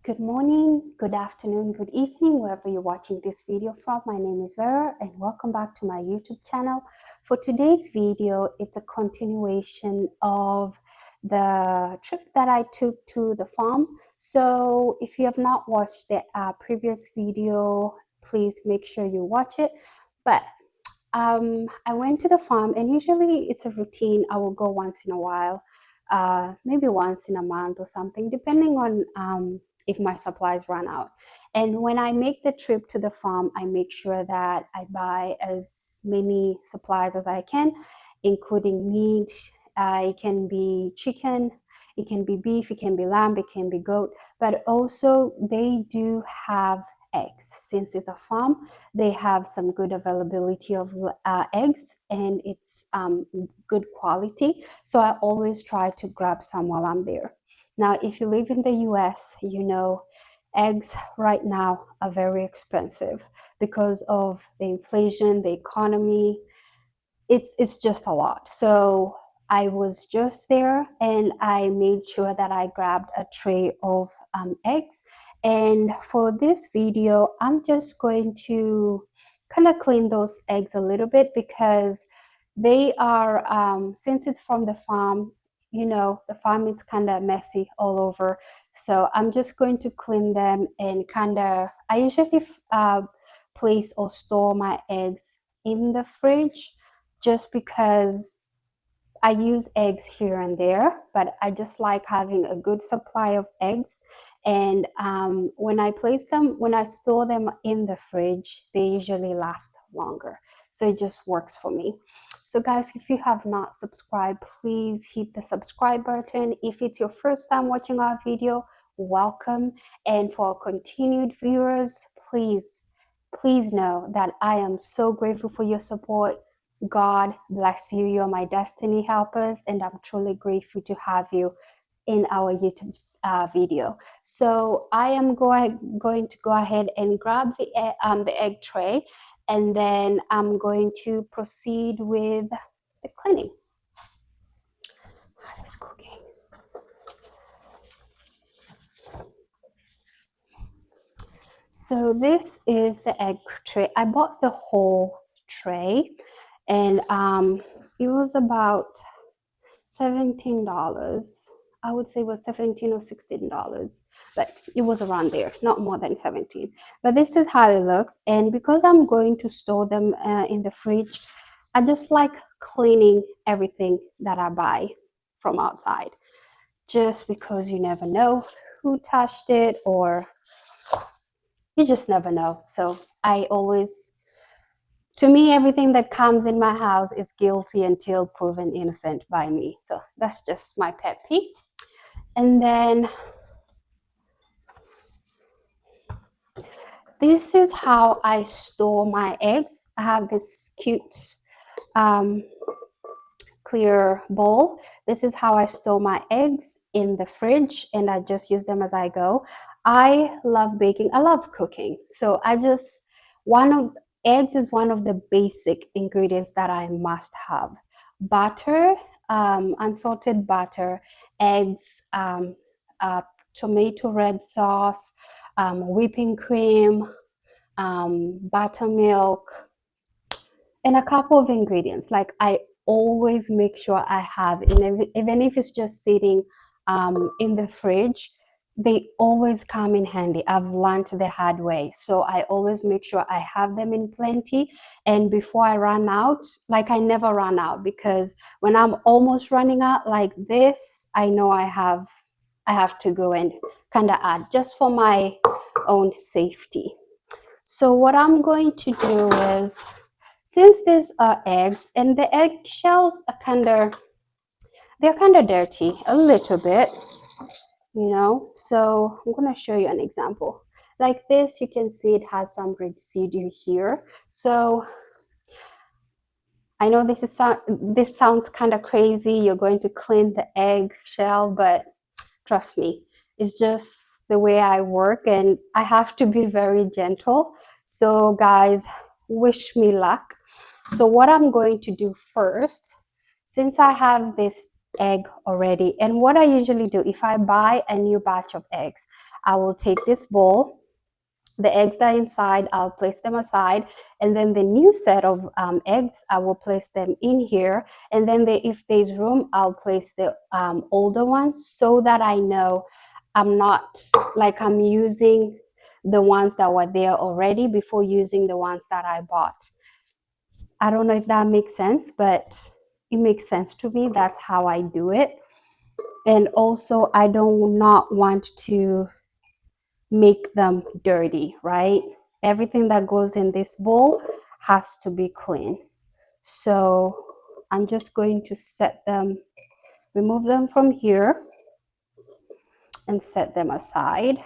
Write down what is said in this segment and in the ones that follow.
Good morning, good afternoon, good evening, wherever you're watching this video from. My name is Vera and welcome back to my YouTube channel. For today's video, it's a continuation of the trip that I took to the farm. So if you have not watched the previous video, please make sure you watch it. But I went to the farm, and usually it's a routine. I will go once in a while, maybe once in a month or something, depending on if my supplies run out. And when I make the trip to the farm, I make sure that I buy as many supplies as I can, including meat. It can be chicken, it can be beef, it can be lamb, it can be goat, but also they do have eggs. Since it's a farm, they have some good availability of eggs, and it's good quality. So I always try to grab some while I'm there. Now, if you live in the US, you know eggs right now are very expensive because of the inflation, the economy. It's just a lot. So I was just there and I made sure that I grabbed a tray of eggs. And for this video, I'm just going to kind of clean those eggs a little bit because they are, since it's from the farm, you know, the farm is kind of messy all over. So I'm just going to clean them and kind of, I usually place or store my eggs in the fridge just because I use eggs here and there, but I just like having a good supply of eggs. And when I place them, when I store them in the fridge, they usually last longer. So it just works for me. So guys, if you have not subscribed, please hit the subscribe button. If it's your first time watching our video, welcome. And for our continued viewers, please know that I am so grateful for your support. God bless you. You're my destiny helpers, and I'm truly grateful to have you in our YouTube video. So I am going to go ahead and grab the egg tray, and then I'm going to proceed with the cleaning. It's cooking. So this is the egg tray. I bought the whole tray, and it was about $17. I would say it was $17 or $16, but it was around there, not more than 17. But this is how it looks, and because I'm going to store them in the fridge, I just like cleaning everything that I buy from outside, just because you never know who touched it, or you just never know. So I always, to me, everything that comes in my house is guilty until proven innocent by me. So that's just my pet peeve. And then this is how I store my eggs. I have this cute um, clear bowl. This is how I store my eggs in the fridge, and I just use them as I go. I love baking. I love cooking. So eggs is one of the basic ingredients that I must have. Butter, unsalted butter, eggs, tomato red sauce, whipping cream, buttermilk, and a couple of ingredients. Like I always make sure I have, and even if it's just sitting in the fridge, they always come in handy. I've learned the hard way. So I always make sure I have them in plenty. And before I run out, like I never run out, because when I'm almost running out like this, I know I have to go and kind of add, just for my own safety. So what I'm going to do is, since these are eggs and the eggshells are they're kind of dirty a little bit, you know, so I'm going to show you an example. Like this, you can see it has some residue here. So I know this sounds kind of crazy. You're going to clean the egg shell, but trust me, it's just the way I work, and I have to be very gentle. So guys, wish me luck. So what I'm going to do first, since I have this egg already. And what I usually do, if I buy a new batch of eggs, I will take this bowl, the eggs that are inside, I'll place them aside, and then the new set of eggs, I will place them in here, and then if there's room, I'll place the older ones, so that I know I'm not like I'm using the ones that were there already before using the ones that I bought. I don't know if that makes sense, but it makes sense to me. That's how I do it. And also, I do not want to make them dirty, right? Everything that goes in this bowl has to be clean. So I'm just going to set them, remove them from here and set them aside.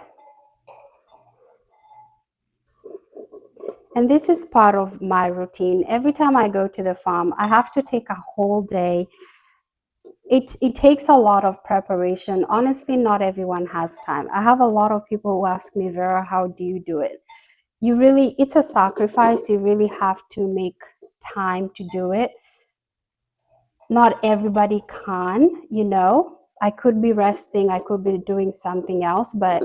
And this is part of my routine. Every time I go to the farm, I have to take a whole day. It takes a lot of preparation. Honestly, not everyone has time. I have a lot of people who ask me, Vera, how do you do it? It's a sacrifice. You really have to make time to do it. Not everybody can, I could be resting, I could be doing something else, but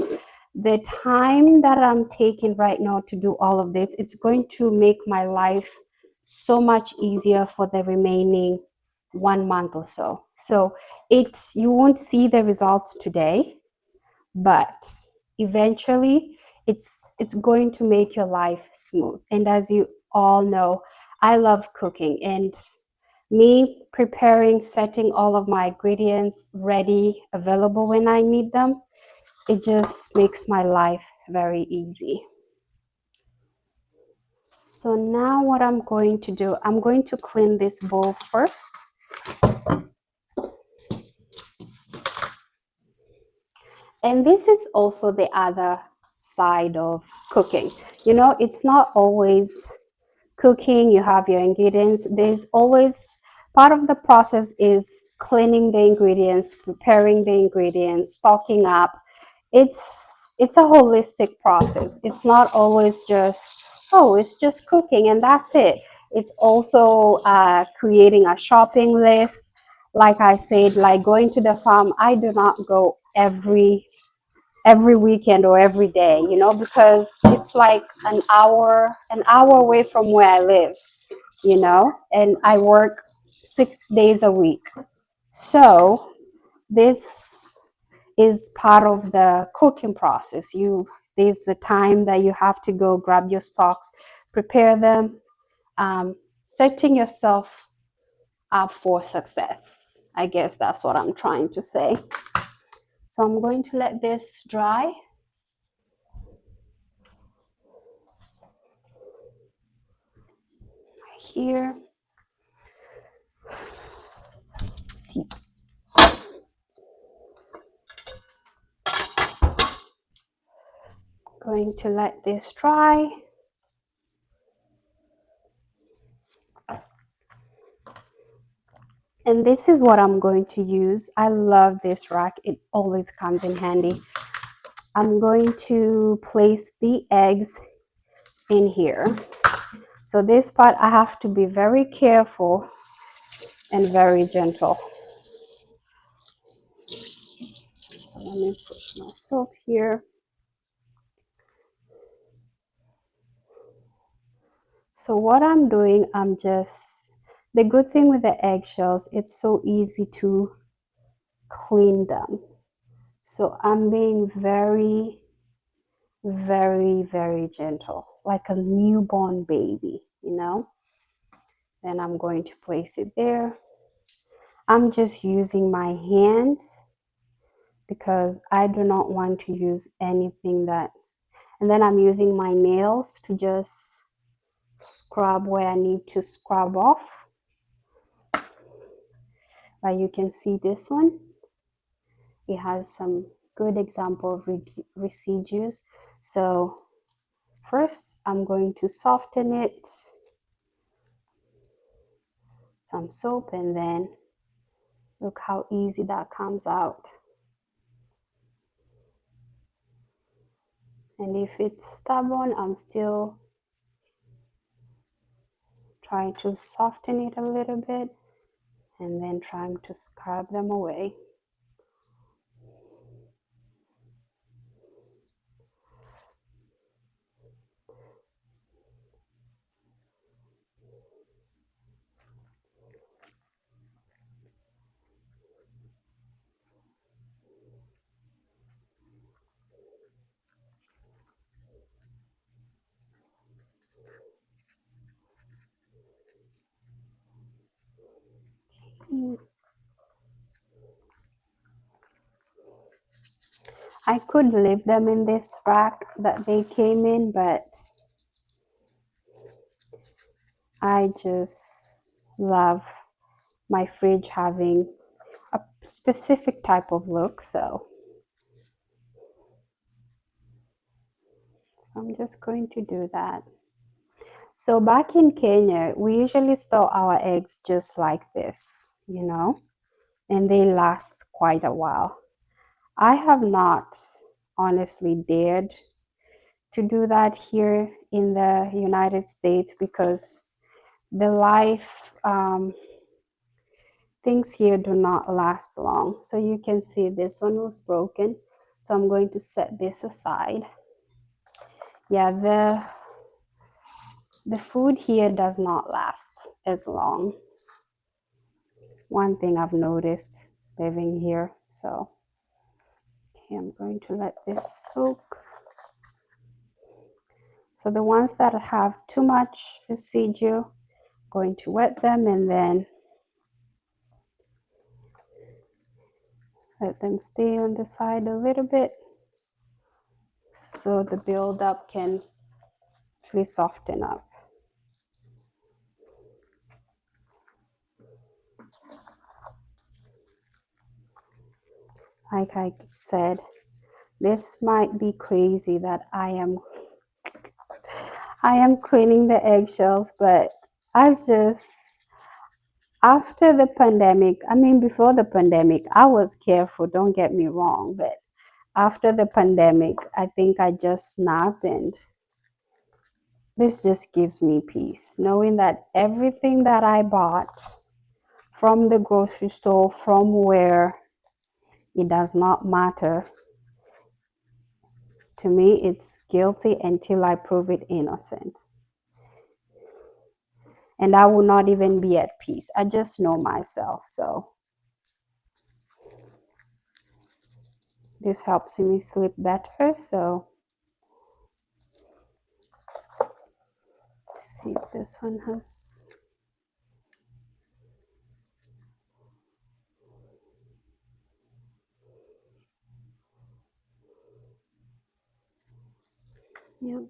the time that I'm taking right now to do all of this, it's going to make my life so much easier for the remaining 1 month or so. So you won't see the results today, but eventually it's going to make your life smooth. And as you all know, I love cooking, and me preparing, setting all of my ingredients ready, available when I need them, it just makes my life very easy. So now what I'm going to do, I'm going to clean this bowl first. And this is also the other side of cooking. It's not always cooking, you have your ingredients. There's always part of the process is cleaning the ingredients, preparing the ingredients, stocking up. It's a holistic process. It's not always just, oh, it's just cooking and that's it. It's also creating a shopping list. Like I said, like going to the farm, I do not go every weekend or every day, because it's like an hour away from where I live, and I work 6 days a week. So this is part of the cooking process. There's a time that you have to go grab your stocks, prepare them, setting yourself up for success. I guess that's what I'm trying to say. So I'm going to let this dry. Here. See. Going to let this dry. And this is what I'm going to use. I love this rack. It always comes in handy. I'm going to place the eggs in here. So this part I have to be very careful and very gentle. Let me push myself here. So what I'm doing, the good thing with the eggshells, it's so easy to clean them. So I'm being very, very, very gentle, like a newborn baby, Then I'm going to place it there. I'm just using my hands because I do not want to use anything and then I'm using my nails to just scrub where I need to scrub off. Like you can see this one, it has some good example of residues. So first I'm going to soften it, some soap, and then look how easy that comes out. And if it's stubborn, I'm still trying to soften it a little bit. and then trying to scrub them away. I could leave them in this rack that they came in, but I just love my fridge having a specific type of look, so I'm just going to do that. So back in Kenya, we usually store our eggs just like this, and they last quite a while. I have not honestly dared to do that here in the United States because the life things here do not last long. So you can see this one was broken. So I'm going to set this aside. Yeah, the food here does not last as long. One thing I've noticed living here. So okay, I'm going to let this soak. So the ones that have too much residue, going to wet them and then let them stay on the side a little bit so the buildup can really soften up. Like I said, this might be crazy that I am cleaning the eggshells, but I just, after the pandemic, I mean, before the pandemic, I was careful, don't get me wrong, but after the pandemic, I think I just snapped, and this just gives me peace, knowing that everything that I bought from the grocery store, from where it does not matter. To me, it's guilty until I prove it innocent. And I will not even be at peace. I just know myself. So this helps me sleep better. So let's see if this one has. Yep.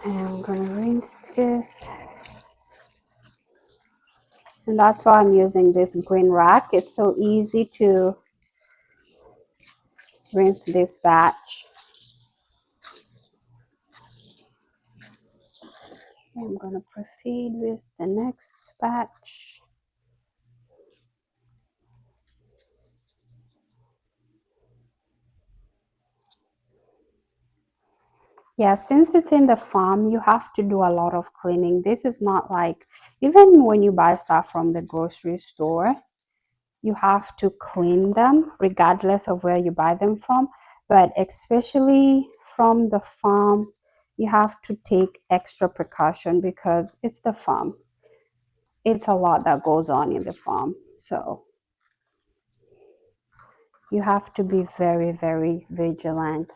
And I'm gonna rinse this. And that's why I'm using this green rack. It's so easy to rinse this batch. I'm gonna proceed with the next batch. Yeah, since it's in the farm, you have to do a lot of cleaning. This is not like, even when you buy stuff from the grocery store, you have to clean them regardless of where you buy them from. But especially from the farm, you have to take extra precaution because it's the farm. It's a lot that goes on in the farm. So you have to be very, very vigilant.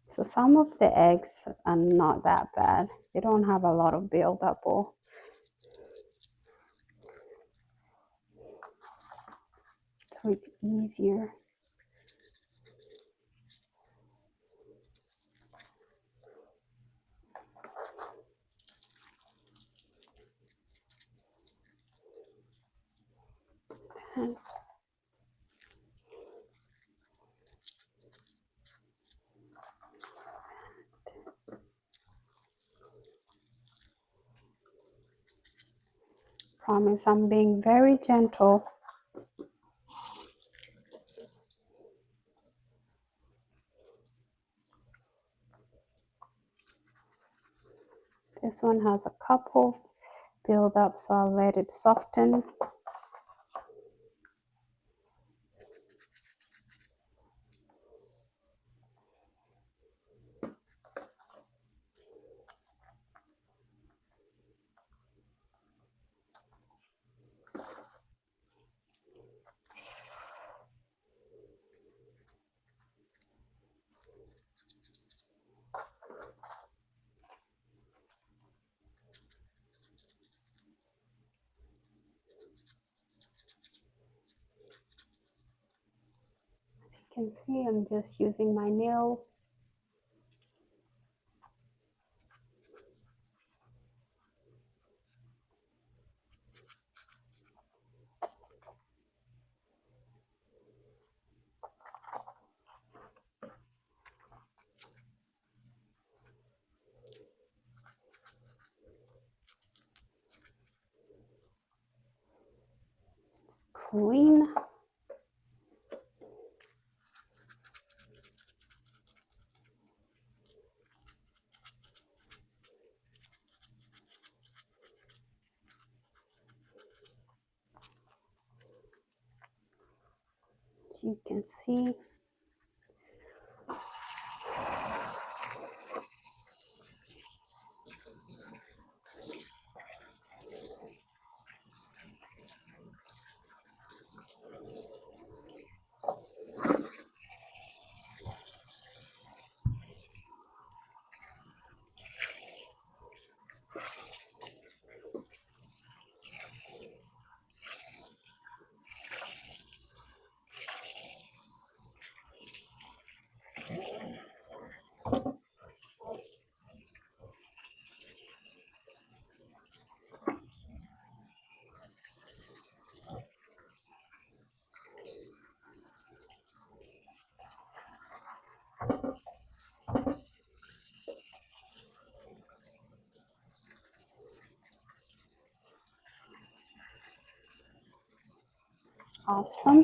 So some of the eggs are not that bad. They don't have a lot of buildup, or so it's easier. And promise I'm being very gentle. This one has a couple build up, so I'll let it soften. As you can see, I'm just using my nails. It's clean. As you can see, awesome.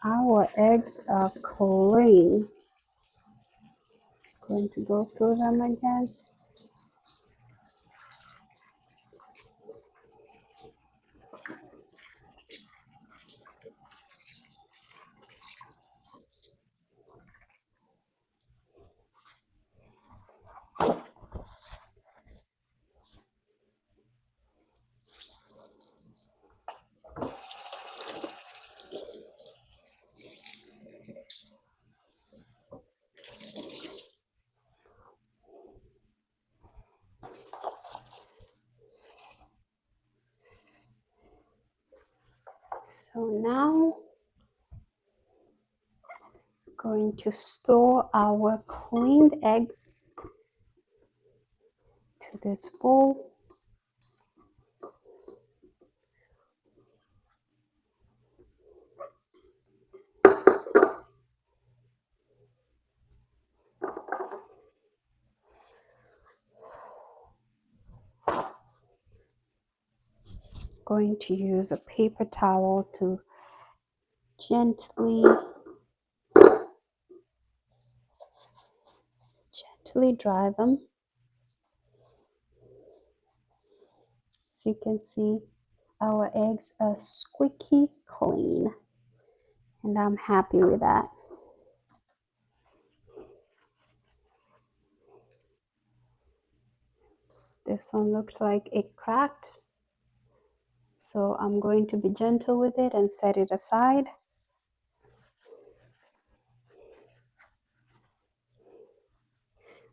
Our eggs are clean. Just going to go through them again. So now we're going to store our cleaned eggs to this bowl. Going to use a paper towel to gently dry them. As you can see, our eggs are squeaky clean, and I'm happy with that. This one looks like it cracked, so I'm going to be gentle with it and set it aside.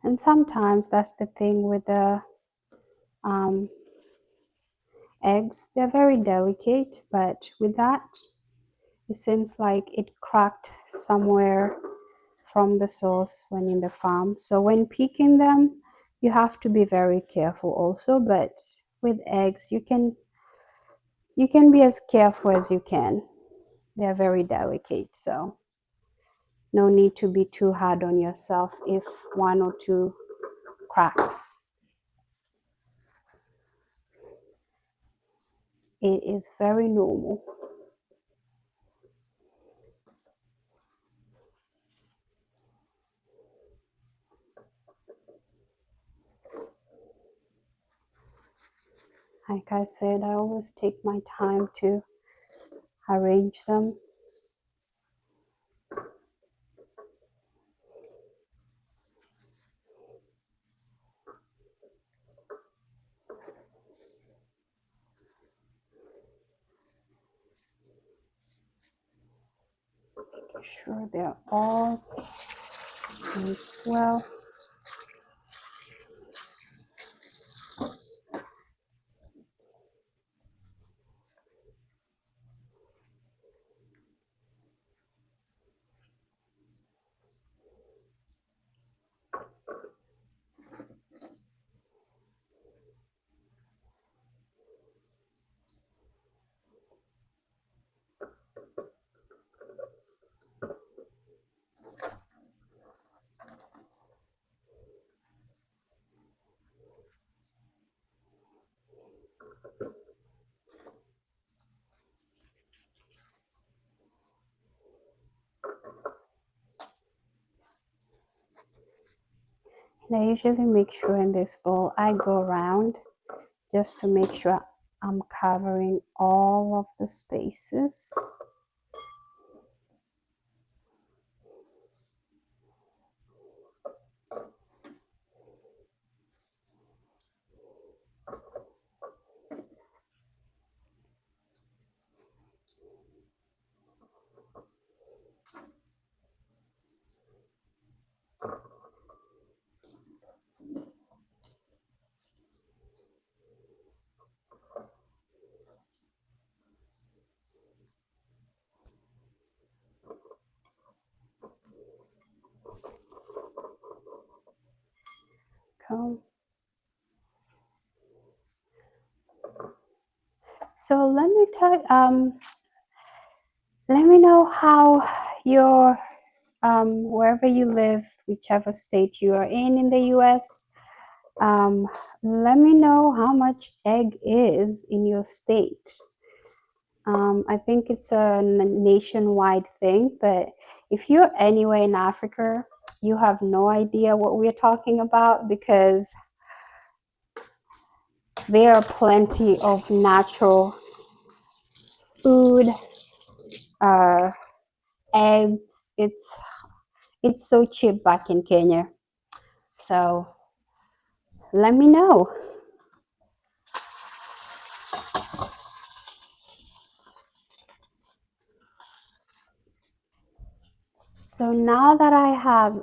And sometimes that's the thing with the eggs, they're very delicate, but with that, it seems like it cracked somewhere from the sauce when in the farm. So when picking them, you have to be very careful also, but with eggs, you can be as careful as you can. They're very delicate, so no need to be too hard on yourself if one or two cracks. It is very normal. Like I said, I always take my time to arrange them. Making sure they're all as well. And I usually make sure in this bowl I go around just to make sure I'm covering all of the spaces. Go. So let me know how your wherever you live, whichever state you are in the US, let me know how much egg is in your state. I think it's a nationwide thing, but if you're anywhere in Africa, you have no idea what we're talking about, because there are plenty of natural food, eggs. It's so cheap back in Kenya. So let me know. So now that I have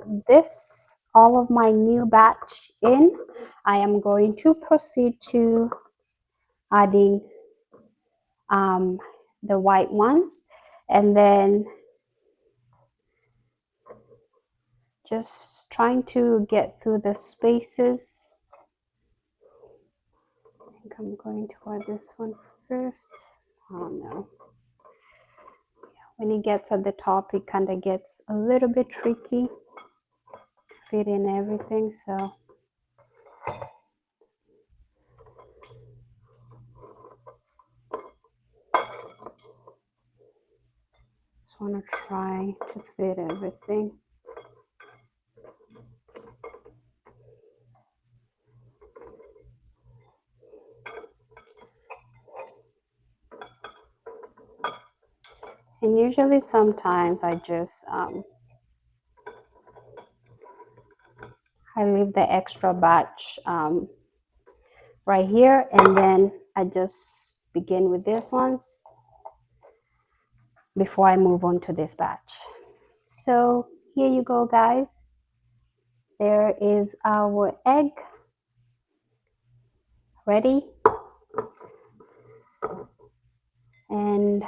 all of my new batch in, I am going to proceed to adding the white ones, and then just trying to get through the spaces. I think I'm going to add this one first. Oh no. When it gets at the top, it kind of gets a little bit tricky to fit in everything, so just want to try to fit everything. And usually sometimes I just I leave the extra batch right here, and then I just begin with these ones before I move on to this batch. So here you go, guys. There is our egg ready, and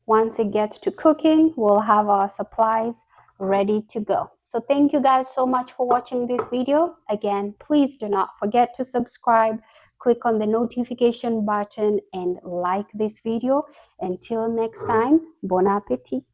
once it gets to cooking, we'll have our supplies ready to go. So thank you guys so much for watching this video. Again, please do not forget to subscribe, click on the notification button, and like this video. Until next time, bon appetit.